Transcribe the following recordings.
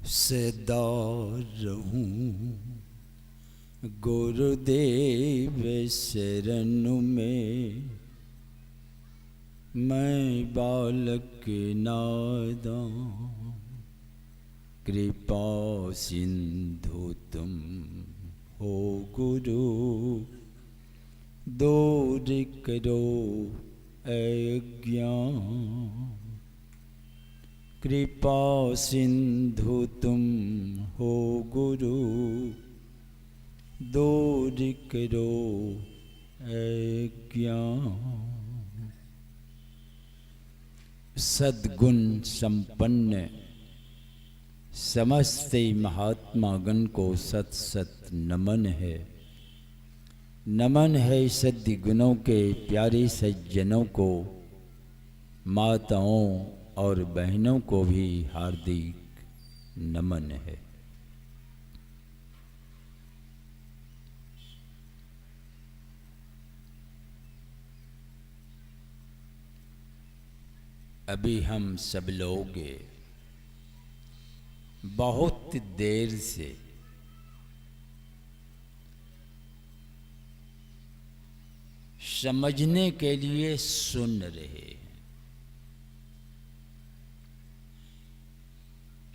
सदा रहूं गुरुदेव शरण में। मैं बालक नादां कृपा सिंधु तुम हो गुरु। दूर करो अज्ञान कृपा सिंधु तुम हो गुरु। दूर करो अज्ञान। सद्गुण संपन्न समस्त महात्मा गण को सत सत नमन है। नमन है सद्य गुणों के प्यारे सज्जनों को, माताओं और बहनों को भी हार्दिक नमन है। अभी हम सब लोग बहुत देर से समझने के लिए सुन रहे हैं,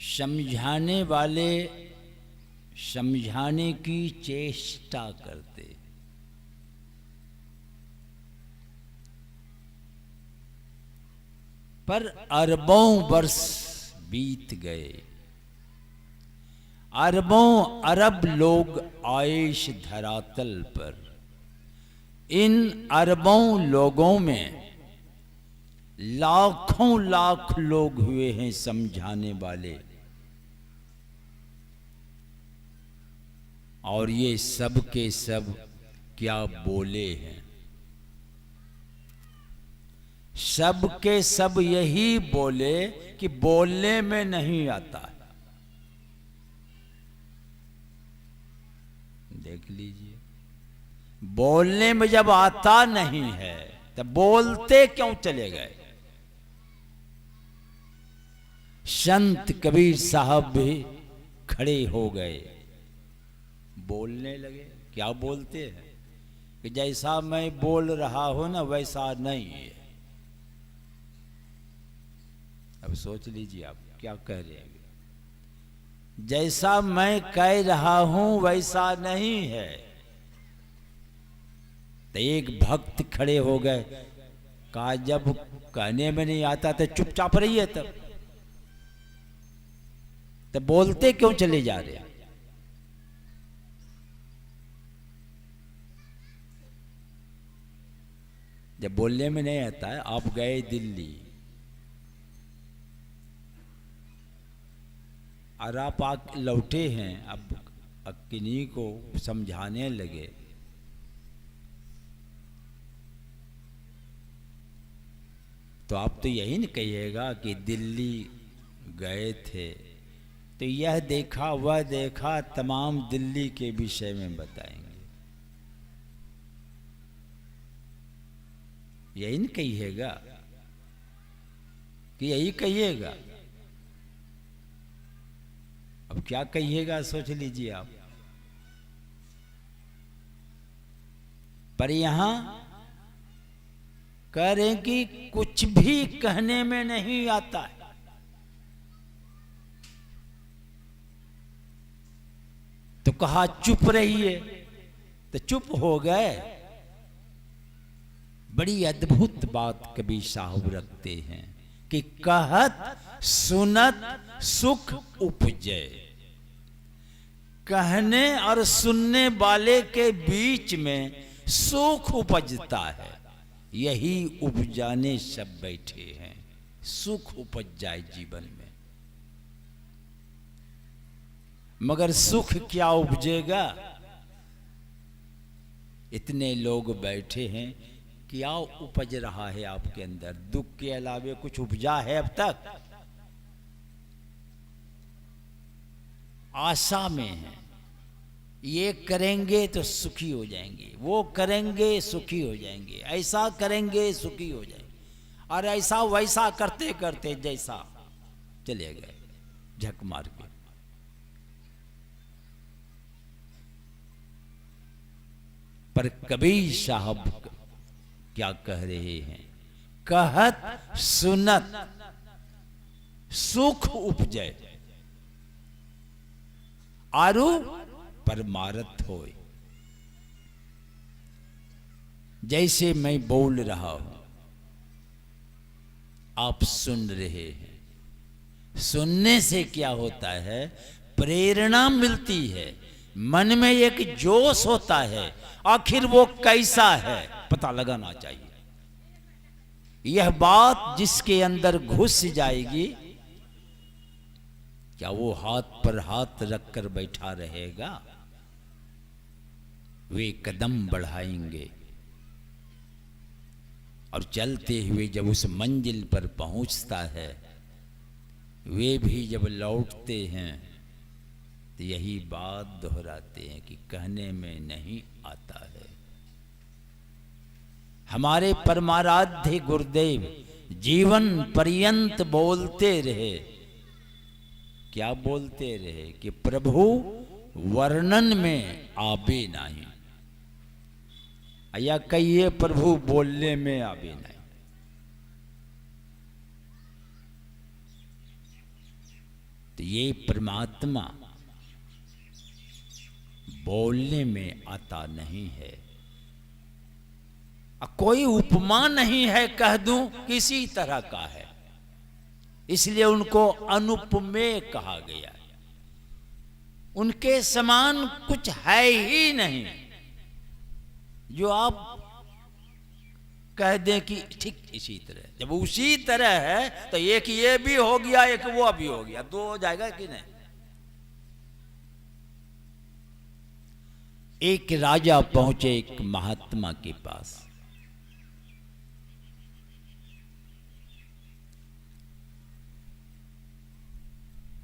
समझाने वाले समझाने की चेष्टा करते, पर अरबों वर्ष बीत गए। अरबों अरब लोग आएश धरातल पर। इन अरबों लोगों में लाखों लाख लोग हुए हैं समझाने वाले, और ये सब के सब क्या बोले हैं। सब के सब यही बोले कि बोलने में नहीं आता है। देख लीजिए, बोलने में जब आता नहीं है तब बोलते क्यों चले गए। संत कबीर साहब भी खड़े हो गए, बोलने लगे। क्या बोलते हैं कि जैसा मैं बोल रहा हूं ना वैसा नहीं है। अब सोच लीजिए आप क्या कह रहे हैं। जैसा मैं कह रहा हूं वैसा नहीं है। तो एक भक्त खड़े हो गए, कहा जब कहने में नहीं आता तो चुपचाप रहिए। तब बोलते क्यों चले जा रहे हैं। जब बोलने में नहीं आता है, आप गए दिल्ली और आप लौटे हैं, अब किन्हीं को समझाने लगे। तो आप तो यही नहीं कहिएगा कि दिल्ली गए थे तो यह देखा वह देखा, तमाम दिल्ली के विषय में बताएंगे। यही नहीं कहिएगा कि यही कहिएगा। अब क्या कहिएगा सोच लीजिए आप। पर यहां कह रहे हैं कि कुछ भी कहने में नहीं आता है। तो कहा चुप रहिए, तो चुप हो गए। बड़ी अद्भुत बात कबीर साहब रखते हैं कि कहत सुनत सुख उपजे। कहने और सुनने वाले के बीच में सुख उपजता है। यही उपजाने सब बैठे हैं, सुख उपज जाए जीवन में। मगर सुख क्या उपजेगा। इतने लोग बैठे हैं, क्या उपज रहा है आपके अंदर। दुख के अलावे कुछ उपजा है अब तक। आशा में है, ये करेंगे तो सुखी हो जाएंगे, वो करेंगे सुखी हो जाएंगे, ऐसा करेंगे सुखी हो जाएंगे। और ऐसा वैसा करते करते जैसा चले गए झक मार के। पर कबीर साहब क्या कह रहे हैं? कहत सुनत सुख उपजय, आरु परमारथ होए। जैसे मैं बोल रहा हूं, आप सुन रहे हैं। सुनने से क्या होता है? प्रेरणा मिलती है, मन में एक जोश होता है। आखिर वो कैसा है पता लगाना चाहिए। यह बात जिसके अंदर घुस जाएगी, क्या वो हाथ पर हाथ रखकर बैठा रहेगा? वे कदम बढ़ाएंगे और चलते हुए जब उस मंजिल पर पहुंचता है, वे भी जब लौटते हैं तो यही बात दोहराते हैं कि कहने में नहीं आता है। हमारे परमाराध्य गुरुदेव जीवन पर्यंत बोलते रहे। क्या बोलते रहे? कि प्रभु वर्णन में आबे नहीं, या कहिए प्रभु बोलने में आबे नहीं। तो ये परमात्मा बोलने में आता नहीं है। कोई उपमा नहीं है कह दूं किसी तरह का है, इसलिए उनको अनुपमेय कहा गया। उनके समान कुछ है ही नहीं जो आप कह दें कि ठीक इसी तरह। जब उसी तरह है तो एक ये भी हो गया, एक वो भी हो गया, दो हो जाएगा कि नहीं? एक राजा पहुंचे एक महात्मा के पास।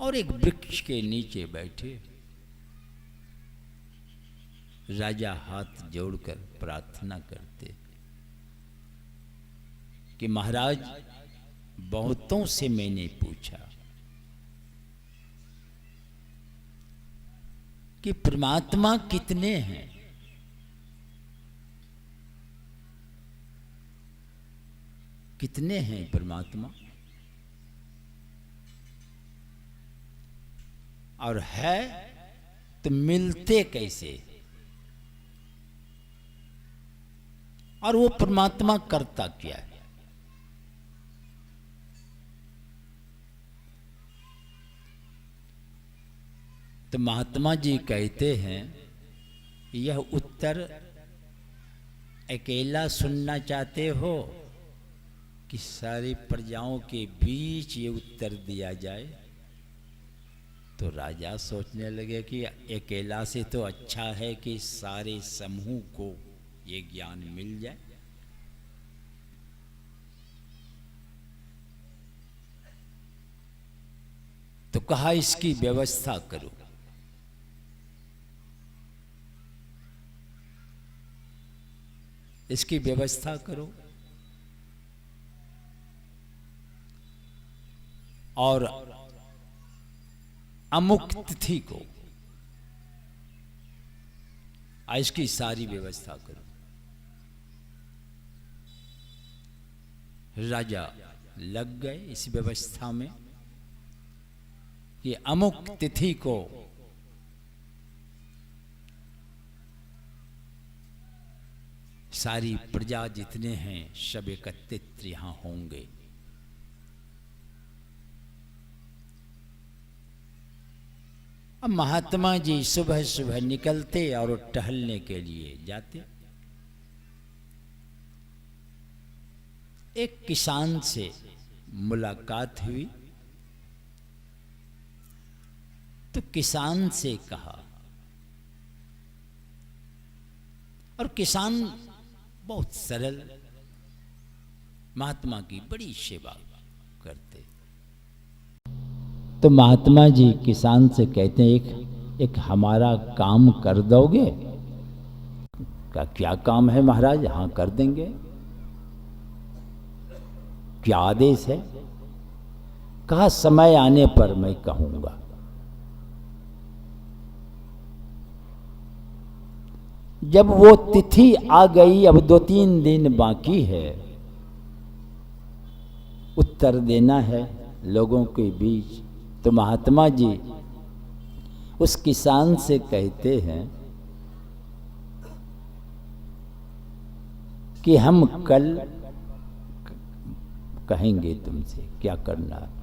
और एक वृक्ष के नीचे बैठे राजा हाथ जोड़कर प्रार्थना करते कि महाराज, बहुतों से मैंने पूछा कि परमात्मा कितने हैं, कितने हैं परमात्मा, और है तो मिलते कैसे, और वो परमात्मा करता क्या है? तो महात्मा जी कहते हैं, यह उत्तर अकेला सुनना चाहते हो कि सारी प्रजाओं के बीच ये उत्तर दिया जाए? तो राजा सोचने लगे कि अकेला से तो अच्छा है कि सारे समूह को ये ज्ञान मिल जाए। तो कहा इसकी व्यवस्था करो। इसकी व्यवस्था करो और अमुक तिथि को इसकी सारी व्यवस्था करो। राजा लग गए इस व्यवस्था में कि अमुक तिथि को सारी प्रजा जितने हैं सब एकत्रित यहां होंगे। अब महात्मा जी सुबह सुबह निकलते और टहलने के लिए जाते। एक किसान से मुलाकात हुई तो किसान से कहा, और किसान बहुत सरल, महात्मा की बड़ी सेवा करते। तो महात्मा जी किसान से कहते हैं, एक हमारा काम कर दोगे? का क्या काम है महाराज? हाँ कर देंगे। क्या आदेश है? कहा समय आने पर मैं कहूंगा। जब वो तिथि आ गई, अब 2-3 दिन बाकी है, उत्तर देना है लोगों के बीच, तो महात्मा जी उस किसान से कहते हैं कि हम कल कहेंगे तुमसे क्या करना है।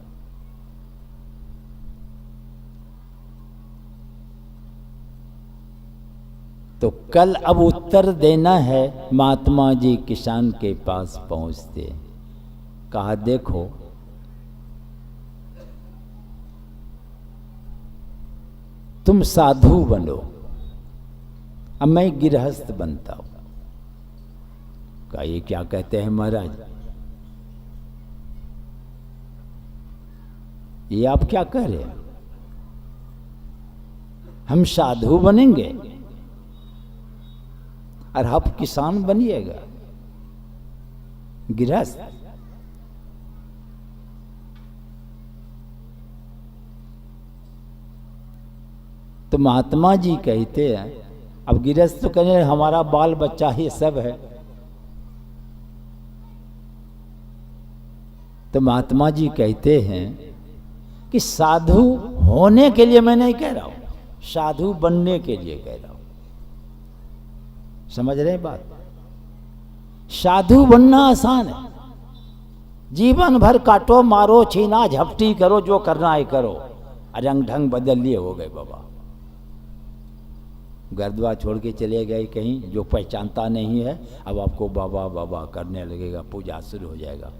तो कल अब उत्तर देना है। महात्मा जी किसान के पास पहुंचते, कहा देखो तुम साधु बनो, अब मैं गृहस्थ बनता हूं। कहा ये क्या कहते हैं महाराज, ये आप क्या कह रहे हैं, हम साधु बनेंगे और आप किसान बनिएगा, गृहस्थ। तो महात्मा जी कहते हैं, अब गृहस्थ तो कहने हमारा बाल बच्चा ही सब है। तो महात्मा जी कहते हैं कि साधु होने के लिए मैं नहीं कह रहा हूं, साधु बनने के लिए कह रहा हूं। समझ रहे हैं बात? साधु बनना आसान है, जीवन भर काटो मारो छीना झपटी करो, जो करना है करो, रंग ढंग बदल लिए हो गए बाबा। गर्दवा छोड़ के चले गए कहीं, जो पहचानता नहीं है अब आपको बाबा बाबा करने लगेगा, पूजा शुरू हो जाएगा।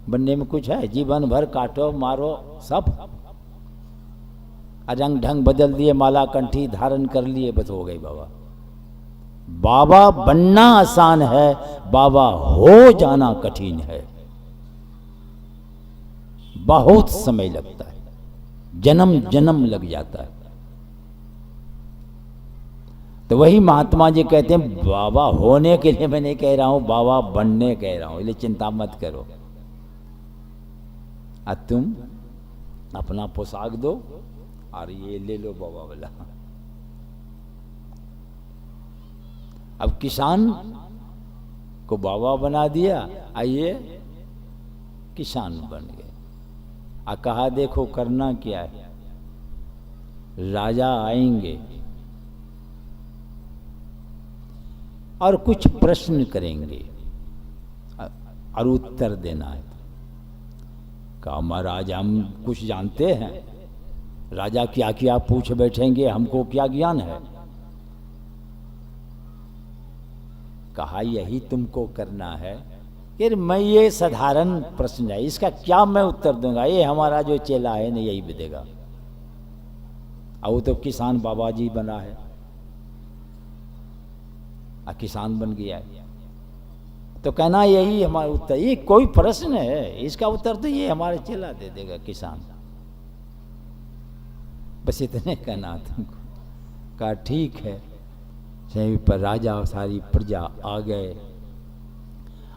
बनने में कुछ है? जीवन भर काटो मारो सब, रंग ढंग बदल दिए, माला कंठी धारण कर लिए, बस हो गई बाबा। बाबा बनना आसान है, बाबा हो जाना कठिन है, बहुत समय लगता है, जन्म जन्म लग जाता है। तो वही महात्मा जी कहते हैं बाबा होने के लिए मैं नहीं कह रहा हूं, बाबा बनने कह रहा हूं, इसलिए चिंता मत करो। और तुम अपना पोशाक दो और ये ले लो बाबा वाला। अब किसान को बाबा बना दिया, आइए किसान बन गए। और कहा देखो करना क्या है, राजा आएंगे और कुछ प्रश्न करेंगे और उत्तर देना है। कहा महाराज हम कुछ जानते हैं, राजा क्या क्या पूछ बैठेंगे, हमको क्या ज्ञान है। कहा यही तुमको करना है। फिर मैं ये साधारण प्रश्न है, इसका क्या मैं उत्तर दूंगा, ये हमारा जो चेला है ना यही देगा। और वो तो किसान बाबा जी बना है, किसान बन गया है, तो कहना यही हमारा उत्तर। ये कोई प्रश्न है, इसका उत्तर तो ये हमारे चेला दे देगा किसान। बस इतने कहना तुमको। कहा ठीक है। सही पर राजा और सारी प्रजा आ गए।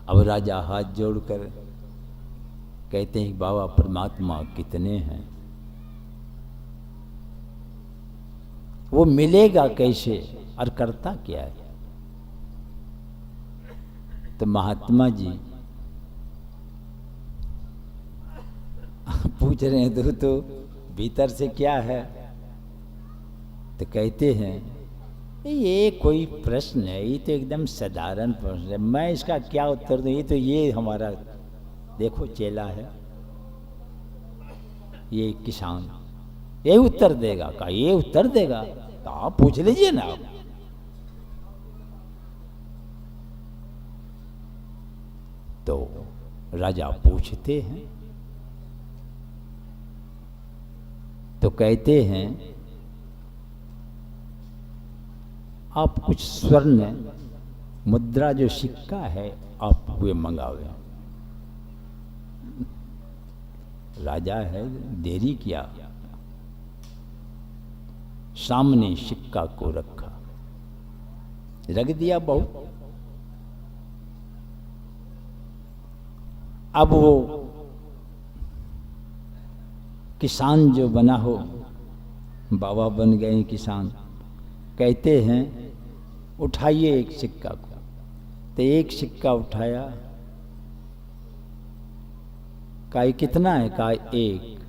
अब राजा हाथ जोड़कर कहते हैं बाबा परमात्मा कितने हैं, वो मिलेगा कैसे और करता क्या है। तो महात्मा जी पूछ रहे हैं तो भीतर से क्या है। तो कहते हैं ये कोई प्रश्न है, ये तो एकदम साधारण प्रश्न है, मैं इसका क्या उत्तर दूं। ये तो ये हमारा देखो चेला है, ये किसान, ये उत्तर देगा। कहा ये उत्तर देगा तो आप पूछ लीजिए ना। तो राजा पूछते हैं, तो कहते हैं आप कुछ स्वर्ण मुद्रा जो सिक्का है आप वे मंगावे। राजा है, देरी किया, सामने सिक्का को रखा, रख दिया बहुत। अब वो किसान जो बना हो, बाबा बन गए किसान, कहते हैं उठाइए एक सिक्का को। तो एक सिक्का उठाया, कहा ये कितना है? कहा एक।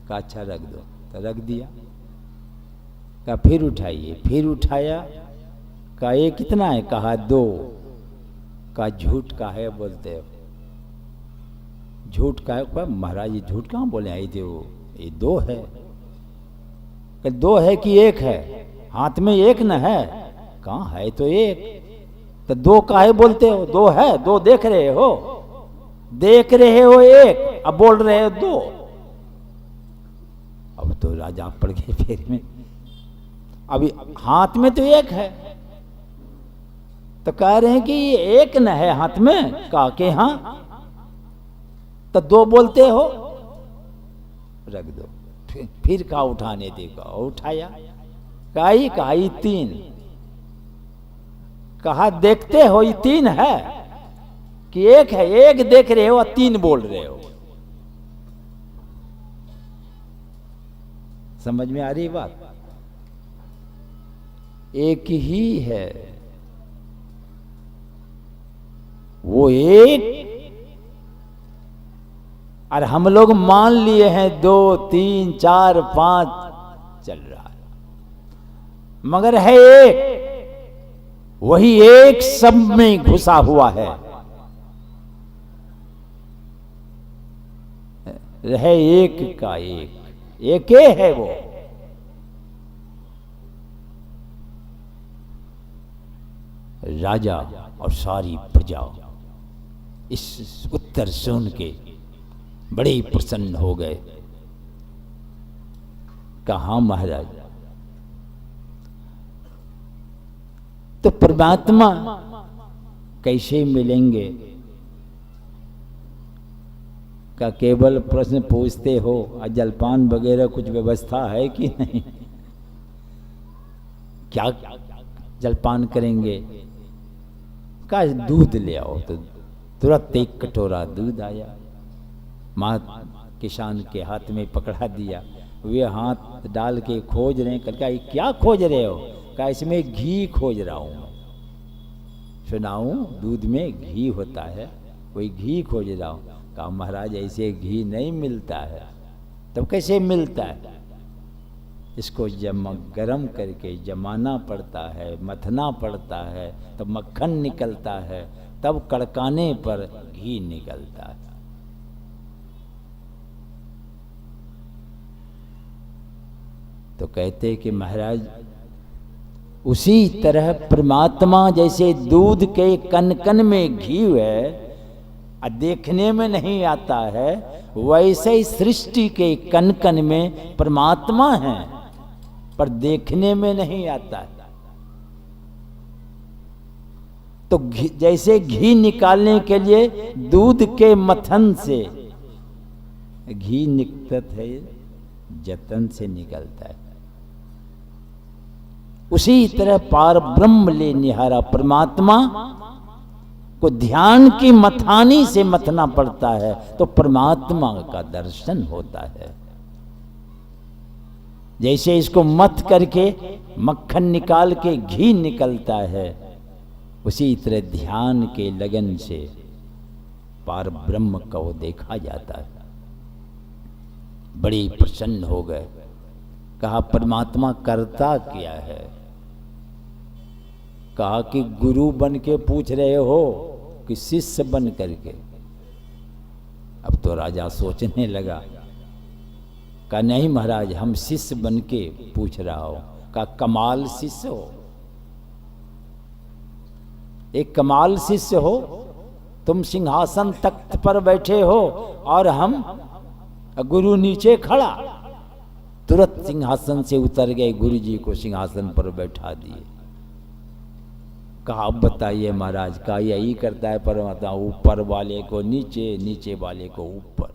कहा अच्छा रख दो, तो रख दिया। कहा फिर उठाइए, फिर उठाया, कहा ये कितना है? कहा दो। कहा झूठ का है बोलते हो? झूठ का है? कहा महाराज ये झूठ कहाँ बोले आई थे वो, ये दो है। कहा दो है कि एक है? हाथ में एक न है। कहाँ है तो एक। तो दो काहे बोलते हो? दो है, दो देख रहे हो, देख रहे हो एक, अब बोल रहे हो दो। अब तो राजा पड़ गए फेर में। अभी हाथ में तो एक है, तो कह रहे हैं कि ये एक न है हाथ में। कहा के हाँ, तो दो बोलते हो, रख दो। फिर कहा उठाने दे, कहा उठाया, कहा ये तीन। कहा देखते हो ये तीन है कि एक है? एक देख रहे हो और तीन बोल रहे हो। समझ में आ रही बात? एक ही है वो एक, और हम लोग मान लिए हैं दो तीन चार पांच चल रहा है, मगर है एक। वही एक सब में घुसा हुआ है एक का एक है वो। राजा और सारी प्रजा इस उत्तर सुन के बड़े ही प्रसन्न हो गए। कहा महाराज, तो परमात्मा कैसे मिलेंगे? का केवल प्रश्न पूछते हो, जलपान वगैरह कुछ व्यवस्था है कि नहीं? क्या जलपान करेंगे? का दूध ले आओ। तो तुरंत एक कटोरा दूध आया, माँ किसान के हाथ में पकड़ा दिया। वे हाथ डाल के खोज रहे हैं। कहा ये क्या खोज रहे हो? कहा इसमें घी खोज रहा हूं। सुनाऊं, दूध में घी होता है, कोई घी खोज रहा हूं। कहा महाराज ऐसे घी नहीं मिलता है। तब कैसे मिलता है? इसको गरम करके जमाना पड़ता है, मथना पड़ता है, तब मक्खन निकलता है, तब कड़काने पर घी निकलता है। तो कहते कि महाराज उसी तरह परमात्मा जैसे दूध के कन कन में घी है, देखने में नहीं आता है, वैसे ही सृष्टि के कन कन में परमात्मा है, पर देखने में नहीं आता है। तो जैसे घी निकालने के लिए दूध के मथन से घी निकलता है, जतन से निकलता है, उसी तरह पार ब्रह्म ले निहारा परमात्मा को ध्यान की मथानी से मथना पड़ता है, तो परमात्मा का दर्शन होता है। जैसे इसको मथ करके मक्खन निकाल के घी निकलता है, उसी तरह ध्यान के लगन से पार ब्रह्म को देखा जाता है। बड़ी प्रसन्न हो गए। कहा परमात्मा करता क्या है? कहा कि गुरु बन के पूछ रहे हो कि शिष्य बन करके? अब तो राजा सोचने लगा। कहा नहीं महाराज, हम शिष्य बन के पूछ रहा हूं। कहा कमाल शिष्य हो, एक कमाल शिष्य हो, तुम सिंहासन तख्त पर बैठे हो और हम गुरु नीचे खड़ा। तुरंत सिंहासन से उतर गए, गुरु जी को सिंहासन पर बैठा दिए। कहा अब बताइए महाराज, का यही करता है परमात्मा, ऊपर वाले को नीचे, नीचे वाले को ऊपर।